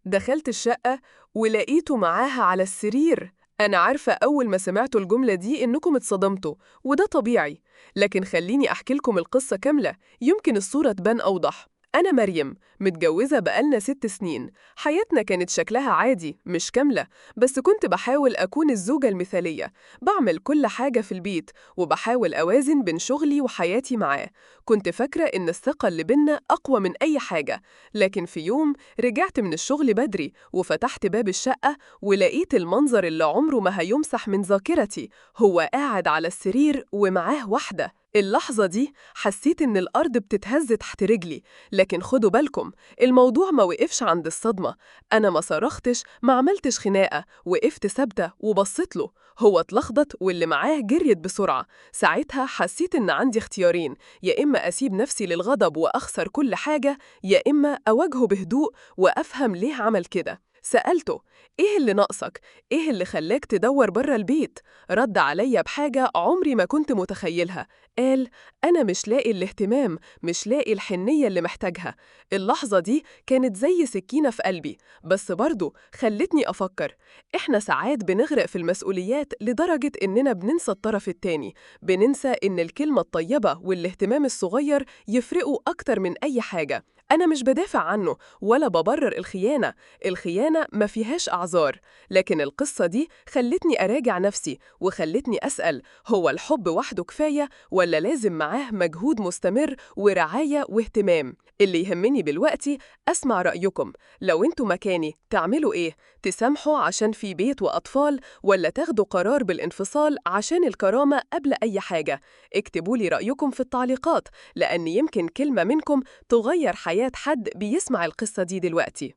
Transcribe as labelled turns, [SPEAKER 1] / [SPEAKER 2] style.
[SPEAKER 1] دخلت الشقة ولقيته معاها على السرير. أنا عارفة أول ما سمعتوا الجملة دي إنكم اتصدمتوا، وده طبيعي، لكن خليني أحكي لكم القصة كاملة يمكن الصورة تبان أوضح. أنا مريم، متجوزة بقالنا 6 سنين. حياتنا كانت شكلها عادي مش كاملة، بس كنت بحاول أكون الزوجة المثالية. بعمل كل حاجة في البيت، وبحاول أوازن بين شغلي وحياتي معاه. كنت فاكرة إن الثقة اللي بينا أقوى من أي حاجة، لكن في يوم رجعت من الشغل بدري وفتحت باب الشقة ولقيت المنظر اللي عمره ما هيمسح من ذاكرتي. هو قاعد على السرير ومعاه واحدة. اللحظة دي حسيت إن الأرض بتتهز تحت رجلي. لكن خدوا بالكم، الموضوع ما وقفش عند الصدمة. أنا ما صرختش، ما عملتش خناقة، وقفت ثابتة وبصيت له. هو اتلخبط واللي معاه جريت بسرعة. ساعتها حسيت إن عندي اختيارين: يا إما أسيب نفسي للغضب وأخسر كل حاجة، يا إما أواجهه بهدوء وأفهم ليه عمل كده. سألته: إيه اللي ناقصك؟ إيه اللي خلاك تدور بره البيت؟ رد عليا بحاجة عمري ما كنت متخيلها. قال: أنا مش لاقي الاهتمام، مش لاقي الحنية اللي محتاجها. اللحظة دي كانت زي سكينة في قلبي، بس برضو خلتني أفكر. إحنا ساعات بنغرق في المسؤوليات لدرجة إننا بننسى الطرف التاني. بننسى إن الكلمة الطيبة والاهتمام الصغير يفرقوا أكتر من أي حاجة. أنا مش بدافع عنه ولا ببرر الخيانة. الخيانة ما فيهاش أعذار. لكن القصة دي خلتني أراجع نفسي وخلتني أسأل: هو الحب وحده كفاية ولا لازم معاه مجهود مستمر ورعاية واهتمام؟ اللي يهمني دلوقتي أسمع رأيكم. لو انتوا مكاني تعملوا إيه؟ تسامحوا عشان في بيت وأطفال، ولا تاخدوا قرار بالانفصال عشان الكرامة قبل أي حاجة؟ اكتبوا لي رأيكم في التعليقات، لأن يمكن كلمة منكم تغير حياة حد بيسمع القصة دي دلوقتي.